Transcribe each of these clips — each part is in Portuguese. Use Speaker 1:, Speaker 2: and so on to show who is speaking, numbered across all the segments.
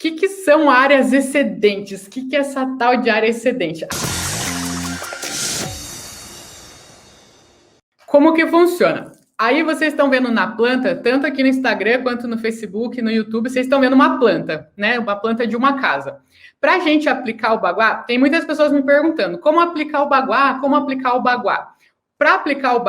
Speaker 1: que são áreas excedentes? O que é essa tal de área excedente? Como que funciona? Aí vocês estão vendo na planta, tanto aqui no Instagram quanto no Facebook, no YouTube, vocês estão vendo uma planta, né? Uma planta de uma casa. Para a gente aplicar o baguá, tem muitas pessoas me perguntando como aplicar o baguá, como aplicar o baguá. Para aplicar o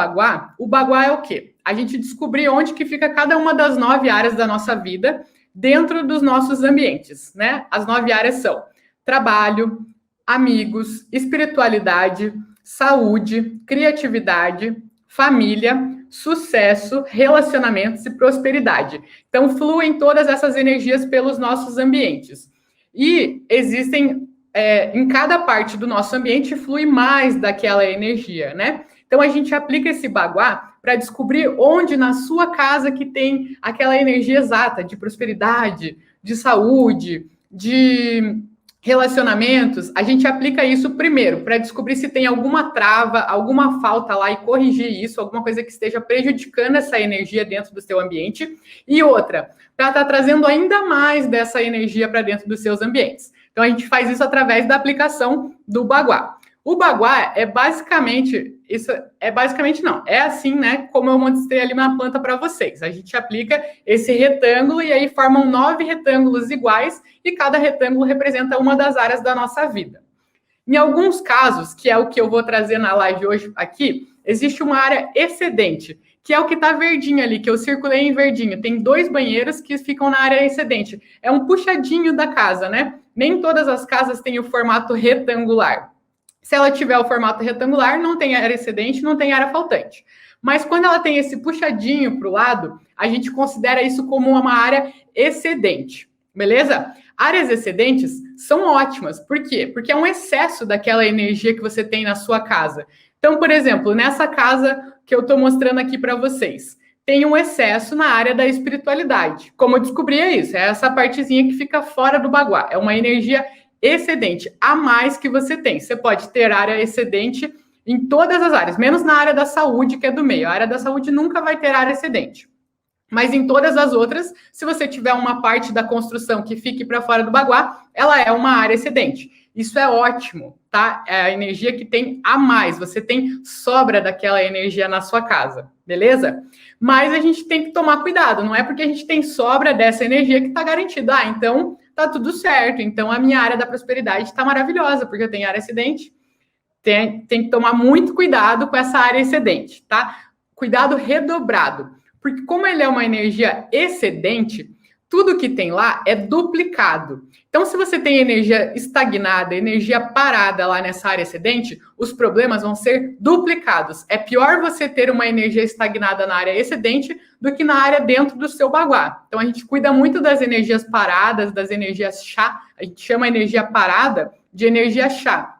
Speaker 1: baguá é o quê? A gente descobrir onde que fica cada uma das 9 áreas da nossa vida dentro dos nossos ambientes, né? As 9 áreas são trabalho, amigos, espiritualidade, saúde, criatividade, família, sucesso, relacionamentos e prosperidade. Então, fluem todas essas energias pelos nossos ambientes. E existem, em cada parte do nosso ambiente, flui mais daquela energia, né? Então, a gente aplica esse baguá para descobrir onde na sua casa que tem aquela energia exata de prosperidade, de saúde, de relacionamentos. A gente aplica isso primeiro para descobrir se tem alguma trava, alguma falta lá e corrigir isso, alguma coisa que esteja prejudicando essa energia dentro do seu ambiente. E outra, para estar trazendo ainda mais dessa energia para dentro dos seus ambientes. Então, a gente faz isso através da aplicação do baguá. O baguá é basicamente não, é assim, né, como eu mostrei ali na planta para vocês. A gente aplica esse retângulo e aí formam 9 retângulos iguais e cada retângulo representa uma das áreas da nossa vida. Em alguns casos, que é o que eu vou trazer na live hoje aqui, existe uma área excedente, que é o que está verdinho ali, que eu circulei em verdinho. Tem 2 banheiros que ficam na área excedente. É um puxadinho da casa, né? Nem todas as casas têm o formato retangular. Se ela tiver o formato retangular, não tem área excedente, não tem área faltante. Mas quando ela tem esse puxadinho para o lado, a gente considera isso como uma área excedente, beleza? Áreas excedentes são ótimas. Por quê? Porque é um excesso daquela energia que você tem na sua casa. Então, por exemplo, nessa casa que eu estou mostrando aqui para vocês, tem um excesso na área da espiritualidade. Como eu descobri isso? É essa partezinha que fica fora do baguá. É uma energia excedente a mais que você tem. Você pode ter área excedente em todas as áreas, menos na área da saúde, que é do meio. A área da saúde nunca vai ter área excedente. Mas em todas as outras, se você tiver uma parte da construção que fique para fora do baguá, ela é uma área excedente. Isso é ótimo, tá? É a energia que tem a mais. Você tem sobra daquela energia na sua casa, beleza? Mas a gente tem que tomar cuidado. Não é porque a gente tem sobra dessa energia que está garantido. Ah, então tá tudo certo. Então a minha área da prosperidade está maravilhosa, porque eu tenho área excedente. Tem que tomar muito cuidado com essa área excedente, tá? Cuidado redobrado. Porque como ele é uma energia excedente, tudo que tem lá é duplicado. Então, se você tem energia estagnada, energia parada lá nessa área excedente, os problemas vão ser duplicados. É pior você ter uma energia estagnada na área excedente do que na área dentro do seu baguá. Então, a gente cuida muito das energias paradas, das energias chá. A gente chama a energia parada de energia chá,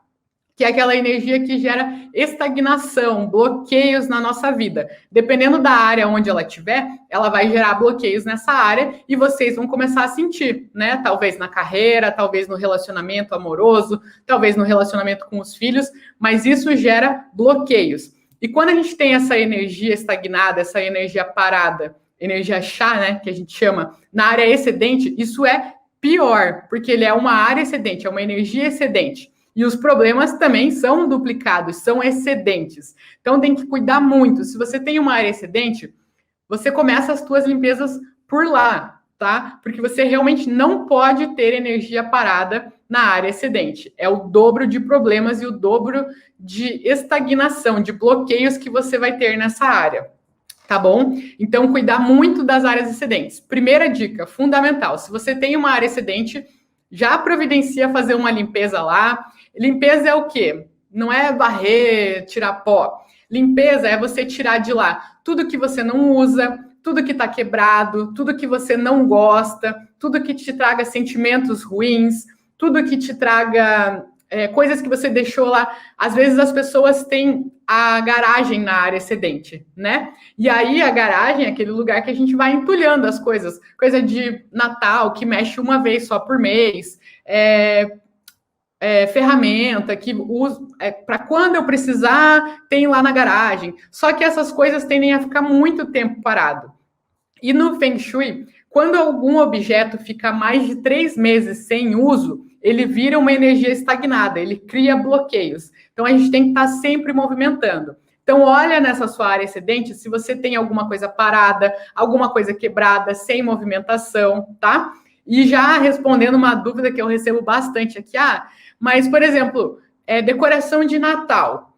Speaker 1: que é aquela energia que gera estagnação, bloqueios na nossa vida. Dependendo da área onde ela estiver, ela vai gerar bloqueios nessa área e vocês vão começar a sentir, né? Talvez na carreira, talvez no relacionamento amoroso, talvez no relacionamento com os filhos, mas isso gera bloqueios. E quando a gente tem essa energia estagnada, essa energia parada, energia chá, né, que a gente chama, na área excedente, isso é pior, porque ele é uma área excedente, é uma energia excedente. E os problemas também são duplicados, são excedentes. Então, tem que cuidar muito. Se você tem uma área excedente, você começa as suas limpezas por lá, tá? Porque você realmente não pode ter energia parada na área excedente. É o dobro de problemas e o dobro de estagnação, de bloqueios que você vai ter nessa área, tá bom? Então, cuidar muito das áreas excedentes. Primeira dica, fundamental. Se você tem uma área excedente, já providencia fazer uma limpeza lá. Limpeza é o quê? Não é varrer, tirar pó. Limpeza é você tirar de lá tudo que você não usa, tudo que está quebrado, tudo que você não gosta, tudo que te traga sentimentos ruins, tudo que te traga coisas que você deixou lá. Às vezes as pessoas têm a garagem na área excedente, né? E aí a garagem é aquele lugar que a gente vai entulhando as coisas. Coisa de Natal, que mexe uma vez só por mês. Ferramenta que uso para quando eu precisar, tem lá na garagem. Só que essas coisas tendem a ficar muito tempo parado. E no Feng Shui, Quando algum objeto fica mais de 3 meses sem uso, ele vira uma energia estagnada, ele cria bloqueios. Então, a gente tem que estar sempre movimentando. Então, olha nessa sua área excedente se você tem alguma coisa parada, alguma coisa quebrada, sem movimentação, tá? E já respondendo uma dúvida que eu recebo bastante aqui, mas, por exemplo, decoração de Natal,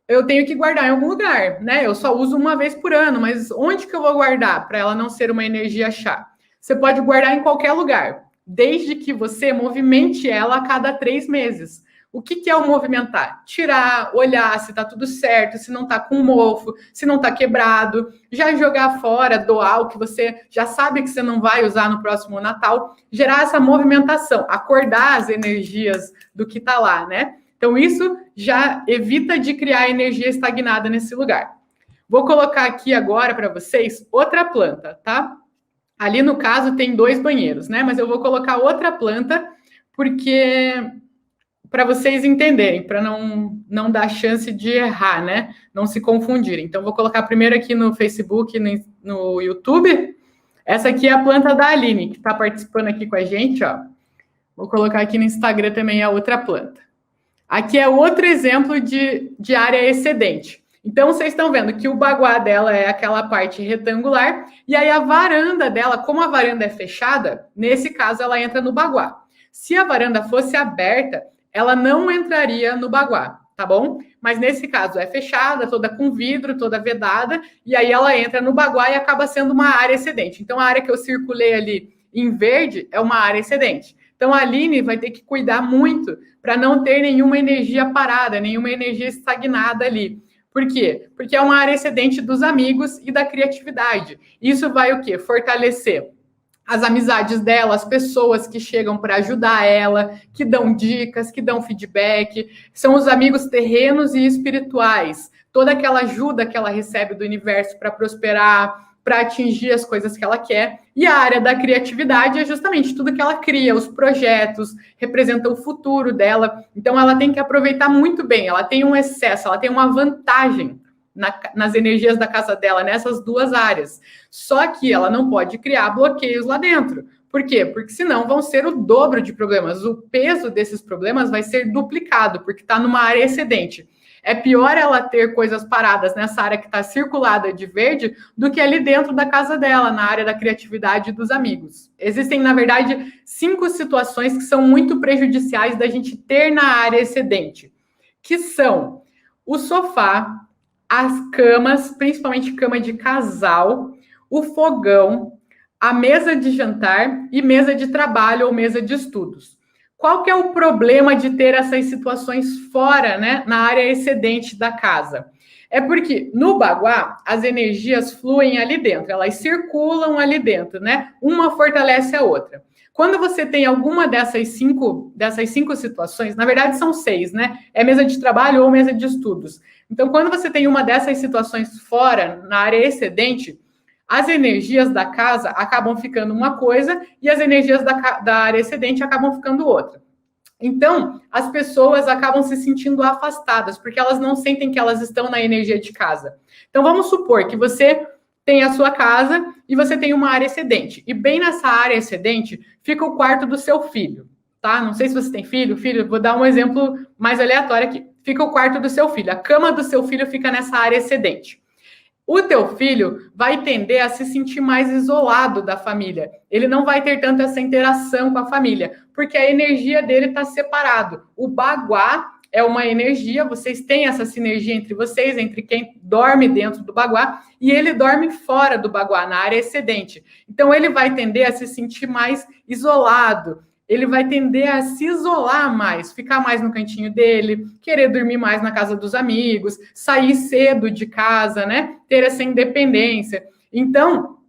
Speaker 1: eu tenho que guardar em algum lugar, né? Eu só uso uma vez por ano, mas onde que eu vou guardar para ela não ser uma energia chá? Você pode guardar em qualquer lugar, desde que você movimente ela a cada 3 meses. O que é o movimentar? Tirar, olhar se está tudo certo, se não está com mofo, se não está quebrado, já jogar fora, doar o que você já sabe que você não vai usar no próximo Natal, gerar essa movimentação, acordar as energias do que está lá, né? Então, isso já evita de criar energia estagnada nesse lugar. Vou colocar aqui agora para vocês outra planta, tá? Ali, no caso, tem 2 banheiros, né? Mas eu vou colocar outra planta, porque para vocês entenderem, para não dar chance de errar, né? Não se confundirem. Então, vou colocar primeiro aqui no Facebook, no YouTube. Essa aqui é a planta da Aline, que está participando aqui com a gente, ó. Vou colocar aqui no Instagram também a outra planta. Aqui é outro exemplo de área excedente. Então, vocês estão vendo que o baguá dela é aquela parte retangular, e aí a varanda dela, como a varanda é fechada, nesse caso ela entra no baguá. Se a varanda fosse aberta, ela não entraria no baguá, tá bom? Mas nesse caso é fechada, toda com vidro, toda vedada, e aí ela entra no baguá e acaba sendo uma área excedente. Então, a área que eu circulei ali em verde é uma área excedente. Então, a Aline vai ter que cuidar muito para não ter nenhuma energia parada, nenhuma energia estagnada ali. Por quê? Porque é uma área excedente dos amigos e da criatividade. Isso vai o quê? Fortalecer as amizades dela, as pessoas que chegam para ajudar ela, que dão dicas, que dão feedback. São os amigos terrenos e espirituais. Toda aquela ajuda que ela recebe do universo para prosperar, para atingir as coisas que ela quer. E a área da criatividade é justamente tudo que ela cria, os projetos, representa o futuro dela. Então, ela tem que aproveitar muito bem. Ela tem um excesso, ela tem uma vantagem nas energias da casa dela, nessas 2 áreas. Só que ela não pode criar bloqueios lá dentro. Por quê? Porque senão vão ser o dobro de problemas. O peso desses problemas vai ser duplicado, porque está numa área excedente. É pior ela ter coisas paradas nessa área que está circulada de verde do que ali dentro da casa dela, na área da criatividade e dos amigos. Existem, na verdade, 5 situações que são muito prejudiciais da gente ter na área excedente, que são o sofá, as camas, principalmente cama de casal, o fogão, a mesa de jantar e mesa de trabalho ou mesa de estudos. Qual que é o problema de ter essas situações fora, né, na área excedente da casa? É porque no baguá as energias fluem ali dentro, elas circulam ali dentro, né? Uma fortalece a outra. Quando você tem alguma dessas cinco situações, na verdade são 6, né? É mesa de trabalho ou mesa de estudos. Então, quando você tem uma dessas situações fora, na área excedente, as energias da casa acabam ficando uma coisa e as energias da área excedente acabam ficando outra. Então, as pessoas acabam se sentindo afastadas, porque elas não sentem que elas estão na energia de casa. Então, vamos supor que você tem a sua casa e você tem uma área excedente. E bem nessa área excedente fica o quarto do seu filho, tá? Não sei se você tem filho, vou dar um exemplo mais aleatório aqui. Fica o quarto do seu filho, a cama do seu filho fica nessa área excedente. O teu filho vai tender a se sentir mais isolado da família. Ele não vai ter tanto essa interação com a família, porque a energia dele está separado. O baguá é uma energia, vocês têm essa sinergia entre vocês, entre quem dorme dentro do baguá, e ele dorme fora do baguá, na área excedente. Então, ele vai tender a se sentir mais isolado, ele vai tender a se isolar mais, ficar mais no cantinho dele, querer dormir mais na casa dos amigos, sair cedo de casa, né? Ter essa independência. Então,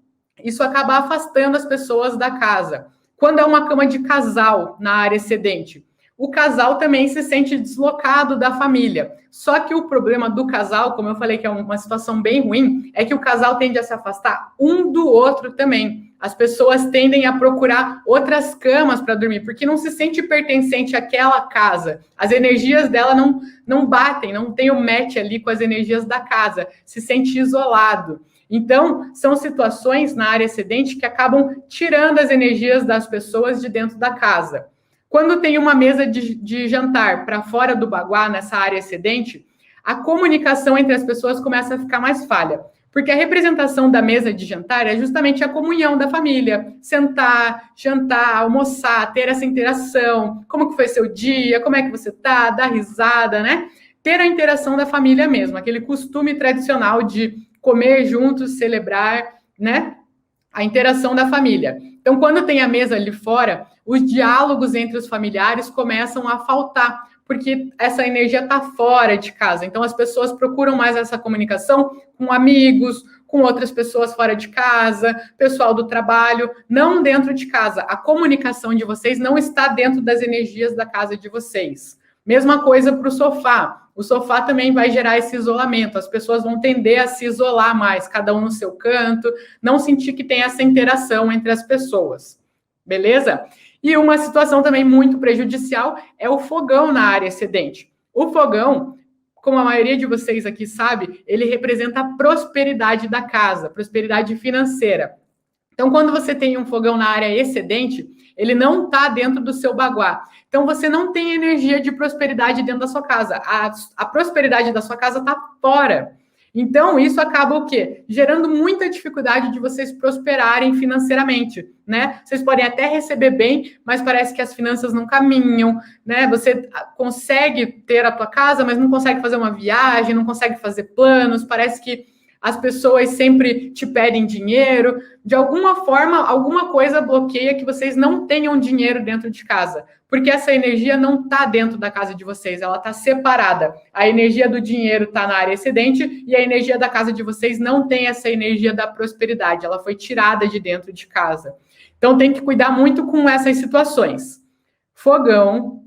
Speaker 1: isso acaba afastando as pessoas da casa. Quando é uma cama de casal na área excedente, o casal também se sente deslocado da família. Só que o problema do casal, como eu falei que é uma situação bem ruim, é que o casal tende a se afastar um do outro também. As pessoas tendem a procurar outras camas para dormir, porque não se sente pertencente àquela casa. As energias dela não batem, não tem o match ali com as energias da casa. Se sente isolado. Então, são situações na área excedente que acabam tirando as energias das pessoas de dentro da casa. Quando tem uma mesa de jantar para fora do baguá, nessa área excedente, a comunicação entre as pessoas começa a ficar mais falha. Porque a representação da mesa de jantar é justamente a comunhão da família. Sentar, jantar, almoçar, ter essa interação. Como que foi seu dia? Como é que você tá? Dar risada, né? Ter a interação da família mesmo. Aquele costume tradicional de comer juntos, celebrar, né? A interação da família. Então, quando tem a mesa ali fora, os diálogos entre os familiares começam a faltar, porque essa energia está fora de casa. Então, as pessoas procuram mais essa comunicação com amigos, com outras pessoas fora de casa, pessoal do trabalho, não dentro de casa. A comunicação de vocês não está dentro das energias da casa de vocês. Mesma coisa para o sofá. O sofá também vai gerar esse isolamento. As pessoas vão tender a se isolar mais, cada um no seu canto, não sentir que tem essa interação entre as pessoas. Beleza? E uma situação também muito prejudicial é o fogão na área excedente. O fogão, como a maioria de vocês aqui sabe, ele representa a prosperidade da casa, prosperidade financeira. Então, quando você tem um fogão na área excedente, ele não está dentro do seu baguá. Então, você não tem energia de prosperidade dentro da sua casa. A prosperidade da sua casa está fora. Então, isso acaba o quê? Gerando muita dificuldade de vocês prosperarem financeiramente, né? Vocês podem até receber bem, mas parece que as finanças não caminham, né? Você consegue ter a tua casa, mas não consegue fazer uma viagem, não consegue fazer planos, parece que as pessoas sempre te pedem dinheiro. De alguma forma, alguma coisa bloqueia que vocês não tenham dinheiro dentro de casa. Porque essa energia não está dentro da casa de vocês, ela está separada. A energia do dinheiro está na área excedente e a energia da casa de vocês não tem essa energia da prosperidade. Ela foi tirada de dentro de casa. Então, tem que cuidar muito com essas situações. Fogão,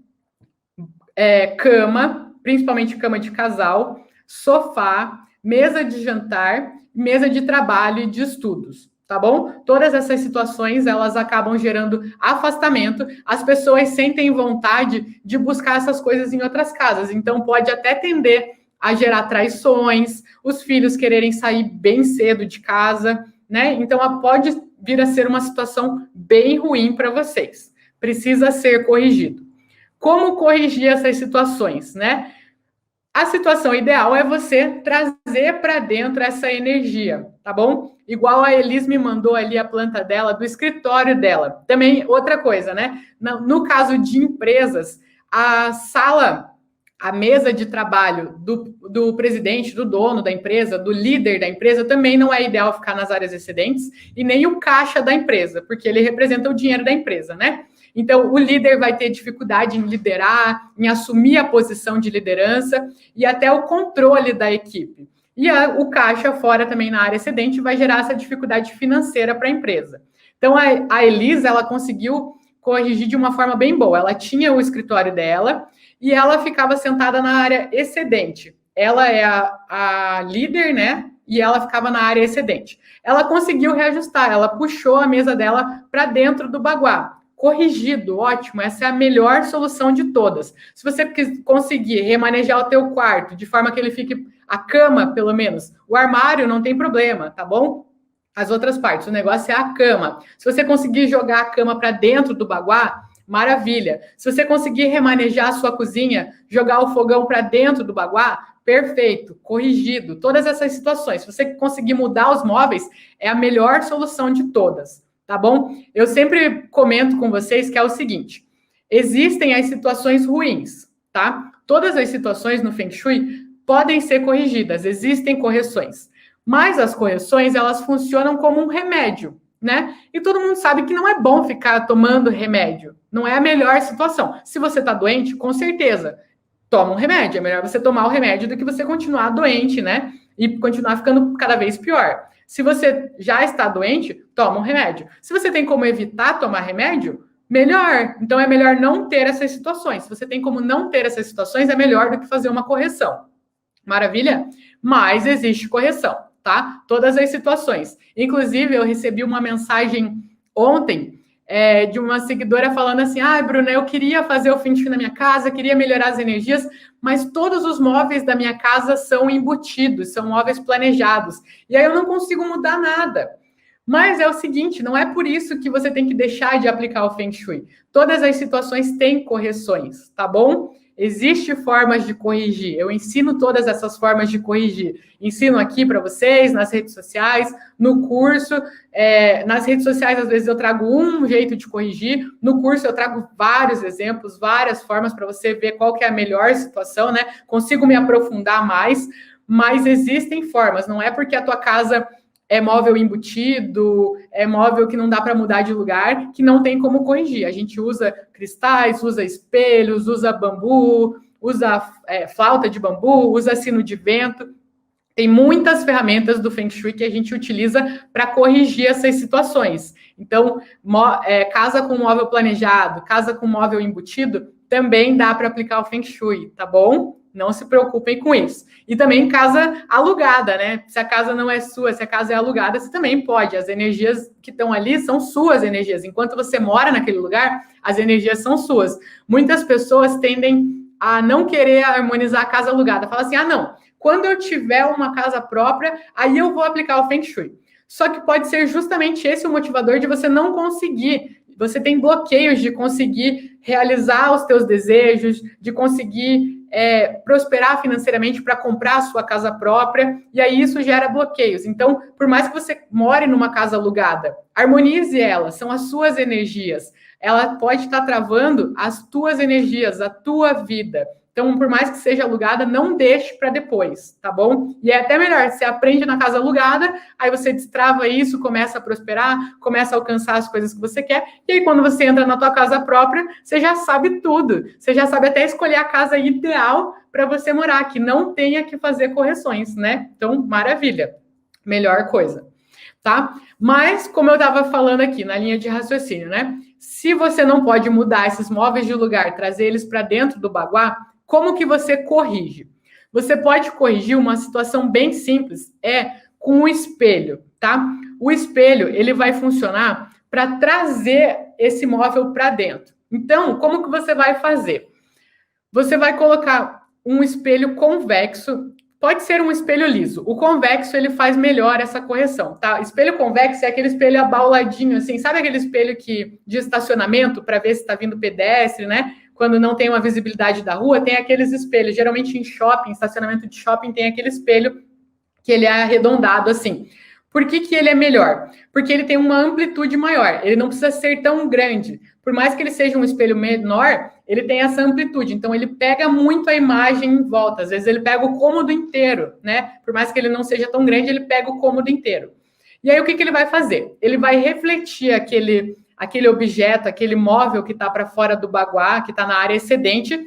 Speaker 1: cama, principalmente cama de casal, sofá, mesa de jantar, mesa de trabalho e de estudos, tá bom? Todas essas situações, elas acabam gerando afastamento, as pessoas sentem vontade de buscar essas coisas em outras casas, então pode até tender a gerar traições, os filhos quererem sair bem cedo de casa, né? Então pode vir a ser uma situação bem ruim para vocês. Precisa ser corrigido. Como corrigir essas situações, né? A situação ideal é você trazer para dentro essa energia, tá bom? Igual a Elis me mandou ali a planta dela, do escritório dela. Também, outra coisa, né? No caso de empresas, a sala, a mesa de trabalho do presidente, do dono da empresa, do líder da empresa, também não é ideal ficar nas áreas excedentes, e nem o caixa da empresa, porque ele representa o dinheiro da empresa, né? Então, o líder vai ter dificuldade em liderar, em assumir a posição de liderança e até o controle da equipe. E o caixa fora também na área excedente vai gerar essa dificuldade financeira para a empresa. Então, a Elisa, ela conseguiu corrigir de uma forma bem boa. Ela tinha o escritório dela e ela ficava sentada na área excedente. Ela é a líder, né? E ela ficava na área excedente. Ela conseguiu reajustar, ela puxou a mesa dela para dentro do baguá. Corrigido, ótimo, essa é a melhor solução de todas. Se você conseguir remanejar o teu quarto de forma que ele fique, a cama, pelo menos, o armário não tem problema, tá bom? As outras partes, o negócio é a cama. Se você conseguir jogar a cama para dentro do baguá, maravilha. Se você conseguir remanejar a sua cozinha, jogar o fogão para dentro do baguá, perfeito, corrigido. Todas essas situações, se você conseguir mudar os móveis, é a melhor solução de todas. Tá bom? Eu sempre comento com vocês que é o seguinte, existem as situações ruins, tá? Todas as situações no Feng Shui podem ser corrigidas, existem correções, mas as correções, elas funcionam como um remédio, né? E todo mundo sabe que não é bom ficar tomando remédio, não é a melhor situação. Se você tá doente, com certeza, toma um remédio, é melhor você tomar o remédio do que você continuar doente, né? E continuar ficando cada vez pior. Se você já está doente, toma um remédio. Se você tem como evitar tomar remédio, melhor. Então, é melhor não ter essas situações. Se você tem como não ter essas situações, é melhor do que fazer uma correção. Maravilha? Mas existe correção, tá? Todas as situações. Inclusive, eu recebi uma mensagem ontem de uma seguidora falando assim, Bruna, eu queria fazer o Feng Shui na minha casa, queria melhorar as energias, mas todos os móveis da minha casa são embutidos, são móveis planejados, e aí eu não consigo mudar nada. Mas é o seguinte, não é por isso que você tem que deixar de aplicar o Feng Shui. Todas as situações têm correções, tá bom? Existem formas de corrigir. Eu ensino todas essas formas de corrigir. Ensino aqui para vocês, nas redes sociais, no curso. Nas redes sociais, às vezes, eu trago um jeito de corrigir. No curso, eu trago vários exemplos, várias formas para você ver qual que é a melhor situação, né? Consigo me aprofundar mais, mas existem formas. Não é porque a tua casa é móvel embutido, é móvel que não dá para mudar de lugar, que não tem como corrigir. A gente usa cristais, usa espelhos, usa bambu, usa flauta de bambu, usa sino de vento. Tem muitas ferramentas do Feng Shui que a gente utiliza para corrigir essas situações. Então, casa com móvel planejado, casa com móvel embutido, também dá para aplicar o Feng Shui, tá bom? Não se preocupem com isso. E também casa alugada, né? Se a casa não é sua, se a casa é alugada, você também pode. As energias que estão ali são suas energias. Enquanto você mora naquele lugar, as energias são suas. Muitas pessoas tendem a não querer harmonizar a casa alugada. Fala assim, não, quando eu tiver uma casa própria, aí eu vou aplicar o Feng Shui. Só que pode ser justamente esse o motivador de você não conseguir. Você tem bloqueios de conseguir realizar os teus desejos, de conseguir prosperar financeiramente para comprar a sua casa própria, e aí isso gera bloqueios. Então, por mais que você more numa casa alugada, harmonize ela, são as suas energias. Ela pode estar travando as tuas energias, a tua vida. Então, por mais que seja alugada, não deixe para depois, tá bom? E é até melhor, você aprende na casa alugada, aí você destrava isso, começa a prosperar, começa a alcançar as coisas que você quer, e aí quando você entra na tua casa própria, você já sabe tudo. Você já sabe até escolher a casa ideal para você morar, que não tenha que fazer correções, né? Então, maravilha. Melhor coisa, tá? Mas, como eu estava falando aqui, na linha de raciocínio, né? Se você não pode mudar esses móveis de lugar, trazer eles para dentro do baguá, como que você corrige? Você pode corrigir uma situação bem simples, com o espelho, tá? O espelho, ele vai funcionar para trazer esse móvel para dentro. Então, como que você vai fazer? Você vai colocar um espelho convexo, pode ser um espelho liso. O convexo, ele faz melhor essa correção, tá? Espelho convexo é aquele espelho abauladinho, assim, sabe aquele espelho de estacionamento para ver se está vindo pedestre, né? Quando não tem uma visibilidade da rua, tem aqueles espelhos. Geralmente em shopping, estacionamento de shopping, tem aquele espelho que ele é arredondado assim. Por que ele é melhor? Porque ele tem uma amplitude maior. Ele não precisa ser tão grande. Por mais que ele seja um espelho menor, ele tem essa amplitude. Então, ele pega muito a imagem em volta. Às vezes, ele pega o cômodo inteiro, né? Por mais que ele não seja tão grande, ele pega o cômodo inteiro. E aí, o que ele vai fazer? Ele vai refletir aquele objeto, aquele móvel que está para fora do baguá, que está na área excedente,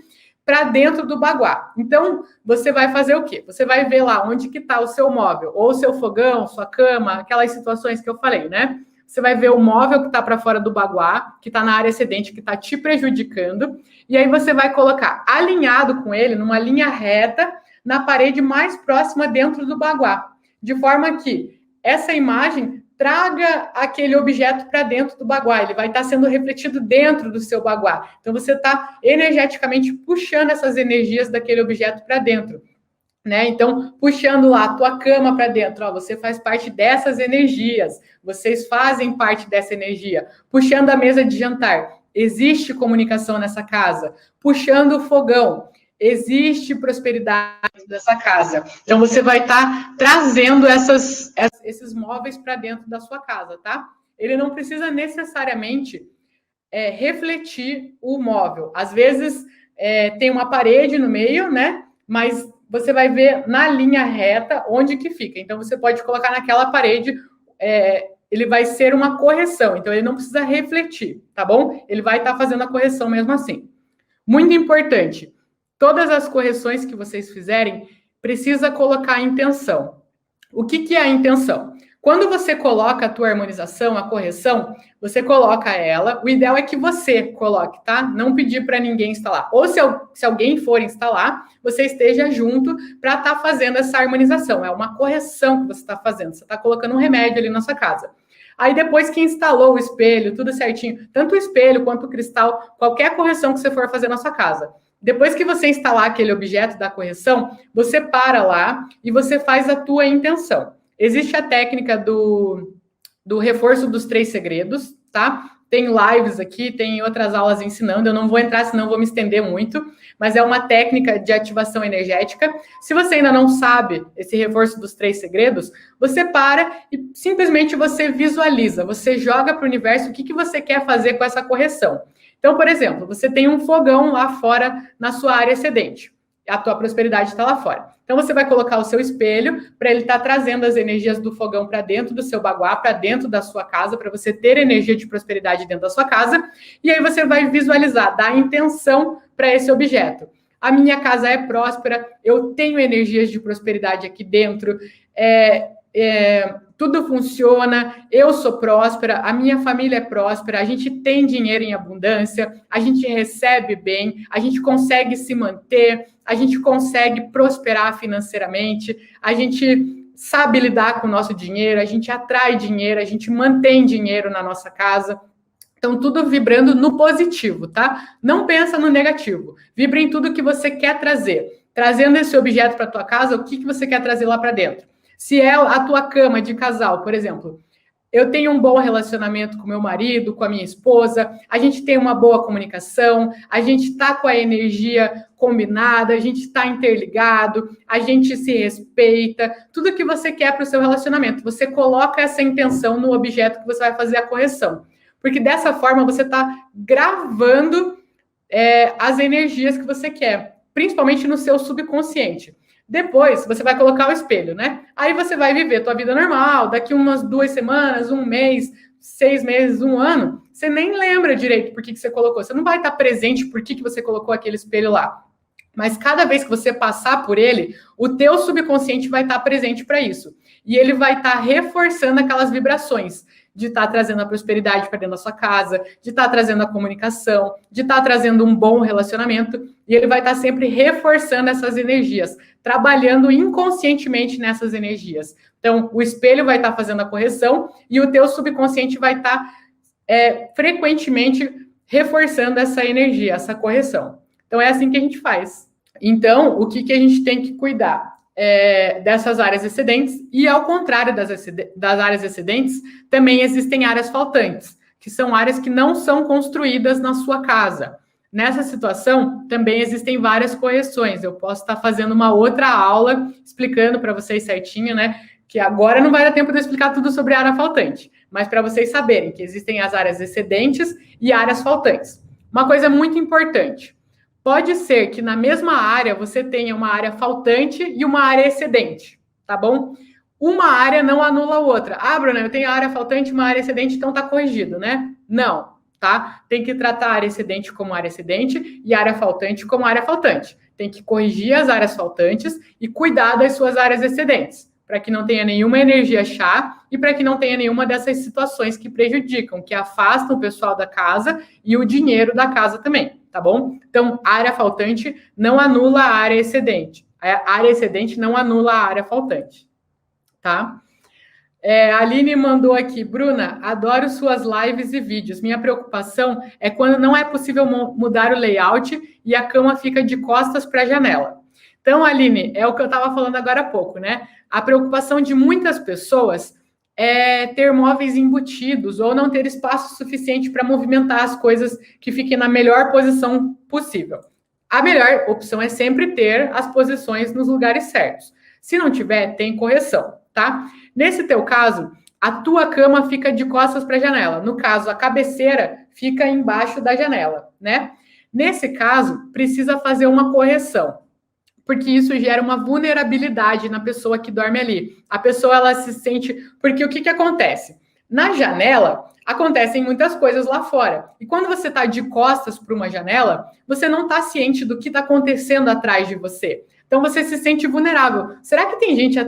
Speaker 1: para dentro do baguá. Então, você vai fazer o quê? Você vai ver lá onde que está o seu móvel, ou o seu fogão, sua cama, aquelas situações que eu falei, né? Você vai ver o móvel que está para fora do baguá, que está na área excedente, que está te prejudicando, e aí você vai colocar alinhado com ele, numa linha reta, na parede mais próxima dentro do baguá, de forma que essa imagem traga aquele objeto para dentro do baguá, ele vai estar sendo refletido dentro do seu baguá. Então, você está energeticamente puxando essas energias daquele objeto para dentro, né? Então, puxando lá a tua cama para dentro, você faz parte dessas energias, vocês fazem parte dessa energia. Puxando a mesa de jantar, existe comunicação nessa casa. Puxando o fogão, existe prosperidade dessa casa. Então, você vai estar trazendo esses móveis para dentro da sua casa, tá? Ele não precisa necessariamente refletir o móvel. Às vezes, tem uma parede no meio, né? Mas você vai ver na linha reta onde que fica. Então, você pode colocar naquela parede, ele vai ser uma correção. Então, ele não precisa refletir, tá bom? Ele vai estar fazendo a correção mesmo assim. Muito importante. Todas as correções que vocês fizerem, precisa colocar a intenção. O que é a intenção? Quando você coloca a tua harmonização, a correção, você coloca ela. O ideal é que você coloque, tá? Não pedir para ninguém instalar. Ou se alguém for instalar, você esteja junto para estar fazendo essa harmonização. É uma correção que você está fazendo. Você está colocando um remédio ali na sua casa. Aí depois que instalou o espelho, tudo certinho, tanto o espelho quanto o cristal, qualquer correção que você for fazer na sua casa. Depois que você instalar aquele objeto da correção, você para lá e você faz a tua intenção. Existe a técnica do reforço dos 3 segredos, tá? Tem lives aqui, tem outras aulas ensinando, eu não vou entrar, senão vou me estender muito, mas é uma técnica de ativação energética. Se você ainda não sabe esse reforço dos 3 segredos, você para e simplesmente você visualiza, você joga para o universo o que você quer fazer com essa correção. Então, por exemplo, você tem um fogão lá fora na sua área excedente. A tua prosperidade está lá fora. Então, você vai colocar o seu espelho para ele estar trazendo as energias do fogão para dentro do seu baguá, para dentro da sua casa, para você ter energia de prosperidade dentro da sua casa. E aí você vai visualizar, dar intenção para esse objeto. A minha casa é próspera, eu tenho energias de prosperidade aqui dentro, tudo funciona, eu sou próspera, a minha família é próspera, a gente tem dinheiro em abundância, a gente recebe bem, a gente consegue se manter, a gente consegue prosperar financeiramente, a gente sabe lidar com o nosso dinheiro, a gente atrai dinheiro, a gente mantém dinheiro na nossa casa. Então, tudo vibrando no positivo, tá? Não pensa no negativo. Vibra em tudo que você quer trazer. Trazendo esse objeto para tua casa, o que você quer trazer lá para dentro? Se é a tua cama de casal, por exemplo, eu tenho um bom relacionamento com meu marido, com a minha esposa, a gente tem uma boa comunicação, a gente está com a energia combinada, a gente está interligado, a gente se respeita, tudo que você quer para o seu relacionamento. Você coloca essa intenção no objeto que você vai fazer a correção. Porque dessa forma você está gravando as energias que você quer, principalmente no seu subconsciente. Depois, você vai colocar o espelho, né? Aí você vai viver tua vida normal, daqui umas 2 semanas, 1 mês, 6 meses, 1 ano, você nem lembra direito por que você colocou. Você não vai estar presente por que você colocou aquele espelho lá. Mas cada vez que você passar por ele, o teu subconsciente vai estar presente para isso. E ele vai estar reforçando aquelas vibrações de estar trazendo a prosperidade para dentro da sua casa, de estar trazendo a comunicação, de estar trazendo um bom relacionamento, e ele vai estar sempre reforçando essas energias, trabalhando inconscientemente nessas energias. Então, o espelho vai estar fazendo a correção e o teu subconsciente vai estar frequentemente reforçando essa energia, essa correção. Então, é assim que a gente faz. Então, o que a gente tem que cuidar? Dessas áreas excedentes, e ao contrário das áreas excedentes, também existem áreas faltantes, que são áreas que não são construídas na sua casa. Nessa situação, também existem várias correções. Eu posso estar fazendo uma outra aula explicando para vocês certinho, né? Que agora não vai dar tempo de eu explicar tudo sobre a área faltante, mas para vocês saberem que existem as áreas excedentes e áreas faltantes. Uma coisa muito importante. Pode ser que na mesma área você tenha uma área faltante e uma área excedente, tá bom? Uma área não anula a outra. Ah, Bruna, eu tenho a área faltante e uma área excedente, então tá corrigido, né? Não, tá? Tem que tratar a área excedente como área excedente e a área faltante como área faltante. Tem que corrigir as áreas faltantes e cuidar das suas áreas excedentes, para que não tenha nenhuma energia chá e para que não tenha nenhuma dessas situações que prejudicam, que afastam o pessoal da casa e o dinheiro da casa também. Tá bom? Então, a área faltante não anula a área excedente. A área excedente não anula a área faltante. Tá? A Aline mandou aqui, Bruna, adoro suas lives e vídeos. Minha preocupação é quando não é possível mudar o layout e a cama fica de costas para a janela. Então, Aline, é o que eu estava falando agora há pouco, né? A preocupação de muitas pessoas é ter móveis embutidos ou não ter espaço suficiente para movimentar as coisas que fiquem na melhor posição possível. A melhor opção é sempre ter as posições nos lugares certos. Se não tiver, tem correção, tá? Nesse teu caso, a tua cama fica de costas para a janela. No caso, a cabeceira fica embaixo da janela, né? Nesse caso, precisa fazer uma correção, porque isso gera uma vulnerabilidade na pessoa que dorme ali. A pessoa, ela se sente... Porque o que acontece? Na janela, acontecem muitas coisas lá fora. E quando você está de costas para uma janela, você não está ciente do que está acontecendo atrás de você. Então, você se sente vulnerável. Será que tem gente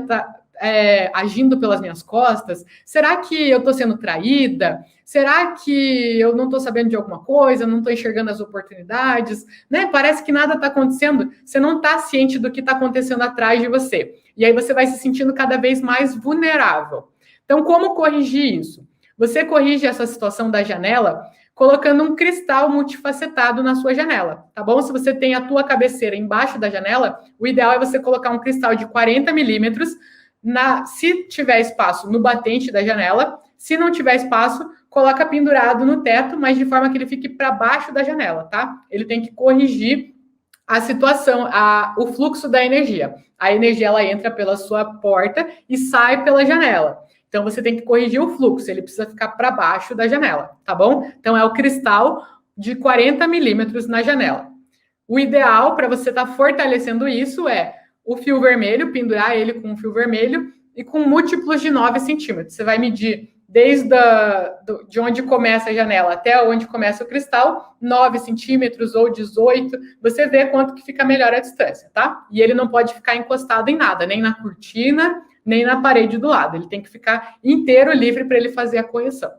Speaker 1: agindo pelas minhas costas? Será que eu estou sendo traída? Será que eu não estou sabendo de alguma coisa? Não estou enxergando as oportunidades? Né? Parece que nada está acontecendo. Você não está ciente do que está acontecendo atrás de você. E aí você vai se sentindo cada vez mais vulnerável. Então, como corrigir isso? Você corrige essa situação da janela colocando um cristal multifacetado na sua janela, tá bom? Se você tem a tua cabeceira embaixo da janela, o ideal é você colocar um cristal de 40 milímetros, se tiver espaço, no batente da janela. Se não tiver espaço, coloca pendurado no teto, mas de forma que ele fique para baixo da janela, tá? Ele tem que corrigir a situação, o fluxo da energia. A energia ela entra pela sua porta e sai pela janela. Então, você tem que corrigir o fluxo, ele precisa ficar para baixo da janela, tá bom? Então, é o cristal de 40 milímetros na janela. O ideal para você estar fortalecendo isso é o fio vermelho, pendurar ele com um fio vermelho e com múltiplos de 9 centímetros. Você vai medir desde de onde começa a janela até onde começa o cristal, 9 centímetros ou 18, você vê quanto que fica melhor a distância, tá? E ele não pode ficar encostado em nada, nem na cortina, nem na parede do lado. Ele tem que ficar inteiro livre para ele fazer a correção.